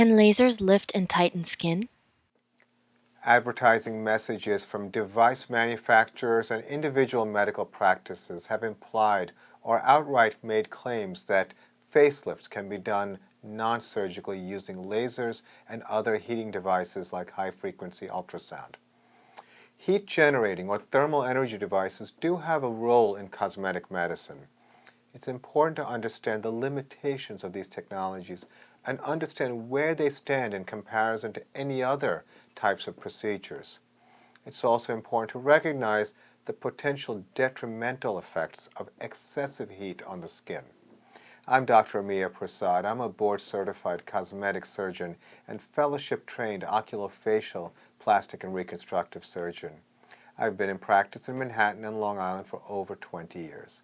Can lasers lift and tighten skin? Advertising messages from device manufacturers and individual medical practices have implied or outright made claims that facelifts can be done non-surgically using lasers and other heating devices like high-frequency ultrasound. Heat-generating or thermal energy devices do have a role in cosmetic medicine. It's important to understand the limitations of these technologies and understand where they stand in comparison to any other types of procedures. It's also important to recognize the potential detrimental effects of excessive heat on the skin. I'm Dr. Amiya Prasad. I'm a board-certified cosmetic surgeon and fellowship-trained oculofacial plastic and reconstructive surgeon. I've been in practice in Manhattan and Long Island for over 20 years.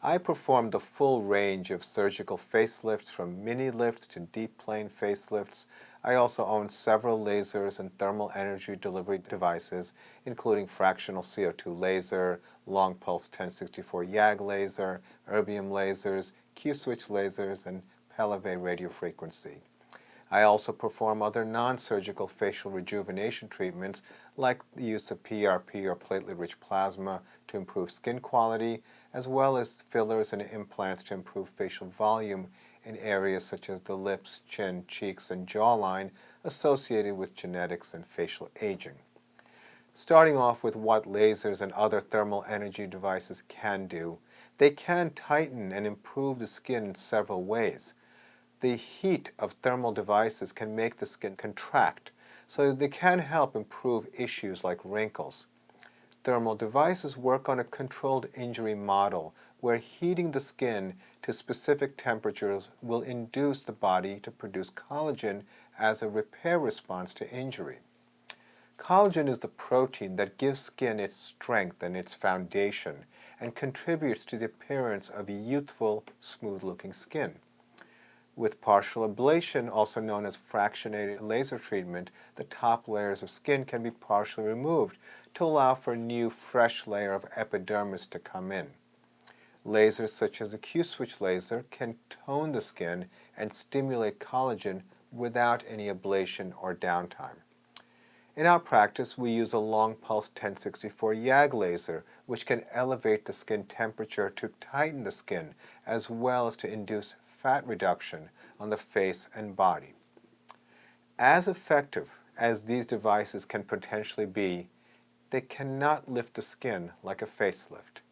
I perform the full range of surgical facelifts from mini lifts to deep plane facelifts. I also own several lasers and thermal energy delivery devices, including fractional CO2 laser, long pulse 1064 YAG laser, erbium lasers, Q-switch lasers, and Peleve radiofrequency. I also perform other non-surgical facial rejuvenation treatments like the use of PRP or platelet-rich plasma to improve skin quality, as well as fillers and implants to improve facial volume in areas such as the lips, chin, cheeks, and jawline associated with genetics and facial aging. Starting off with what lasers and other thermal energy devices can do, they can tighten and improve the skin in several ways. The heat of thermal devices can make the skin contract, so they can help improve issues like wrinkles. Thermal devices work on a controlled injury model where heating the skin to specific temperatures will induce the body to produce collagen as a repair response to injury. Collagen is the protein that gives skin its strength and its foundation and contributes to the appearance of youthful, smooth-looking skin. With partial ablation, also known as fractionated laser treatment, the top layers of skin can be partially removed to allow for a new, fresh layer of epidermis to come in. Lasers such as the Q-switch laser can tone the skin and stimulate collagen without any ablation or downtime. In our practice, we use a long pulse 1064 YAG laser, which can elevate the skin temperature to tighten the skin, as well as to induce fat reduction on the face and body. As effective as these devices can potentially be, they cannot lift the skin like a facelift.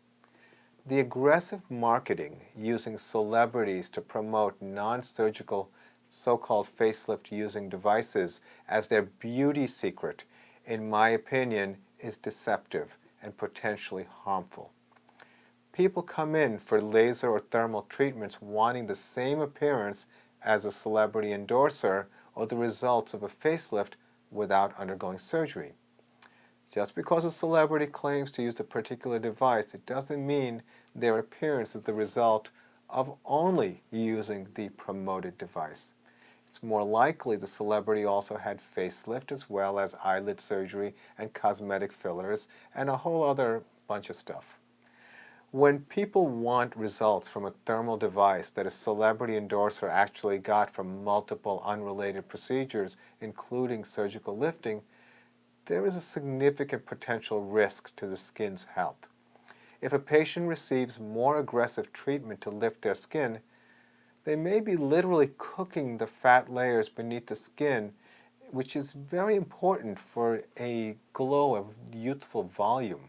The aggressive marketing using celebrities to promote non-surgical so-called facelift-using devices as their beauty secret, in my opinion, is deceptive and potentially harmful. People come in for laser or thermal treatments wanting the same appearance as a celebrity endorser or the results of a facelift without undergoing surgery. Just because a celebrity claims to use a particular device, it doesn't mean their appearance is the result of only using the promoted device. It's more likely the celebrity also had facelift as well as eyelid surgery and cosmetic fillers and a whole other bunch of stuff. When people want results from a thermal device that a celebrity endorser actually got from multiple unrelated procedures, including surgical lifting, there is a significant potential risk to the skin's health. If a patient receives more aggressive treatment to lift their skin, they may be literally cooking the fat layers beneath the skin, which is very important for a glow of youthful volume.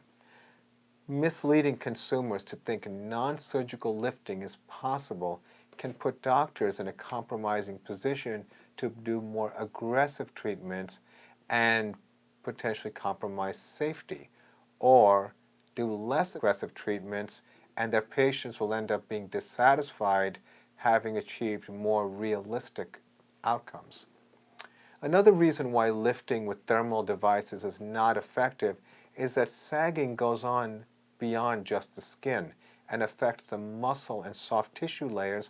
Misleading consumers to think non-surgical lifting is possible can put doctors in a compromising position to do more aggressive treatments and potentially compromise safety, or do less aggressive treatments and their patients will end up being dissatisfied having achieved more realistic outcomes. Another reason why lifting with thermal devices is not effective is that sagging goes on beyond just the skin and affects the muscle and soft tissue layers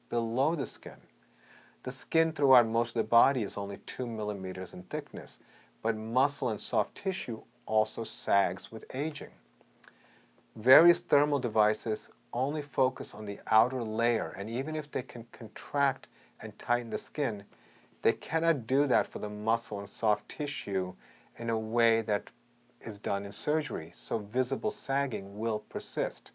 below the skin. The skin throughout most of the body is only 2 millimeters in thickness, but muscle and soft tissue also sags with aging. Various thermal devices only focus on the outer layer, and even if they can contract and tighten the skin, They cannot do that for the muscle and soft tissue in a way that is done in surgery, so visible sagging will persist.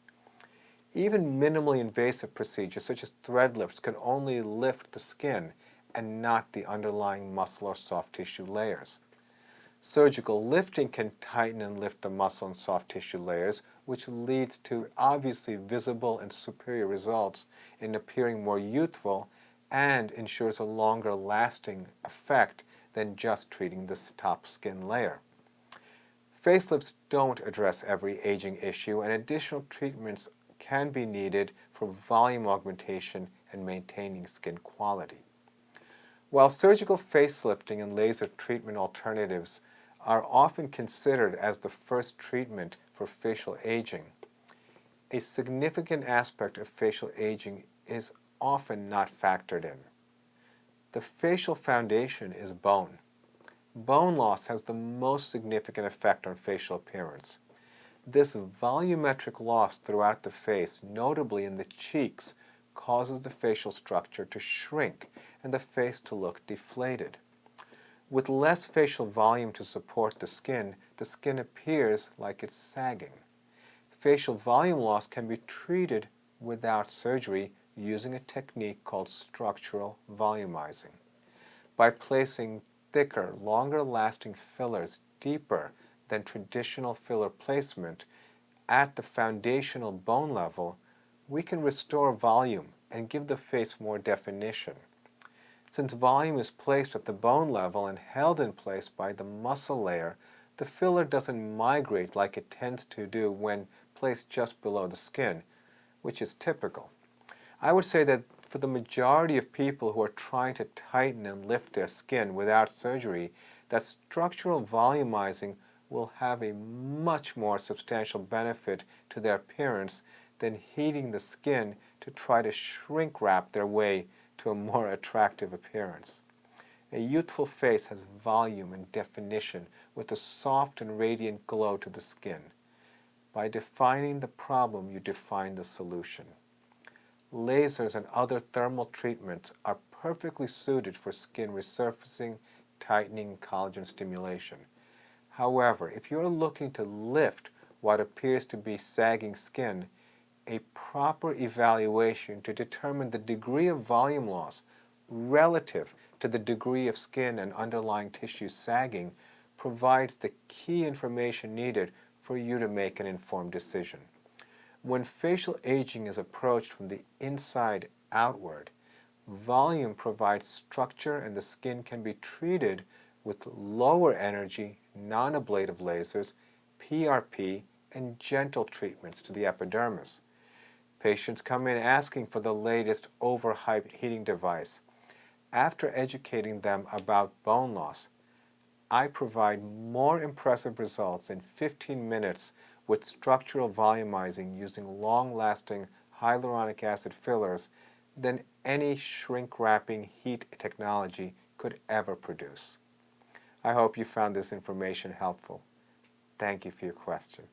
Even minimally invasive procedures such as thread lifts can only lift the skin and not the underlying muscle or soft tissue layers. Surgical lifting can tighten and lift the muscle and soft tissue layers, which leads to obviously visible and superior results in appearing more youthful and ensures a longer lasting effect than just treating the top skin layer. Facelifts don't address every aging issue, and additional treatments can be needed for volume augmentation and maintaining skin quality. While surgical facelifting and laser treatment alternatives are often considered as the first treatment for facial aging, a significant aspect of facial aging is often not factored in. The facial foundation is bone. Bone loss has the most significant effect on facial appearance. This volumetric loss throughout the face, notably in the cheeks, causes the facial structure to shrink and the face to look deflated. With less facial volume to support the skin appears like it's sagging. Facial volume loss can be treated without surgery using a technique called structural volumizing. By placing thicker, longer-lasting fillers deeper than traditional filler placement at the foundational bone level, we can restore volume and give the face more definition. Since volume is placed at the bone level and held in place by the muscle layer, the filler doesn't migrate like it tends to do when placed just below the skin, which is typical. I would say that for the majority of people who are trying to tighten and lift their skin without surgery, that structural volumizing will have a much more substantial benefit to their appearance than heating the skin to try to shrink wrap their way to a more attractive appearance. A youthful face has volume and definition with a soft and radiant glow to the skin. By defining the problem, you define the solution. Lasers and other thermal treatments are perfectly suited for skin resurfacing, tightening, collagen stimulation. However, if you're looking to lift what appears to be sagging skin, a proper evaluation to determine the degree of volume loss relative to the degree of skin and underlying tissue sagging provides the key information needed for you to make an informed decision. When facial aging is approached from the inside outward, volume provides structure and the skin can be treated with lower energy, non-ablative lasers, PRP, and gentle treatments to the epidermis. Patients come in asking for the latest overhyped heating device. After educating them about bone loss, I provide more impressive results in 15 minutes with structural volumizing using long-lasting hyaluronic acid fillers than any shrink-wrapping heat technology could ever produce. I hope you found this information helpful. Thank you for your question.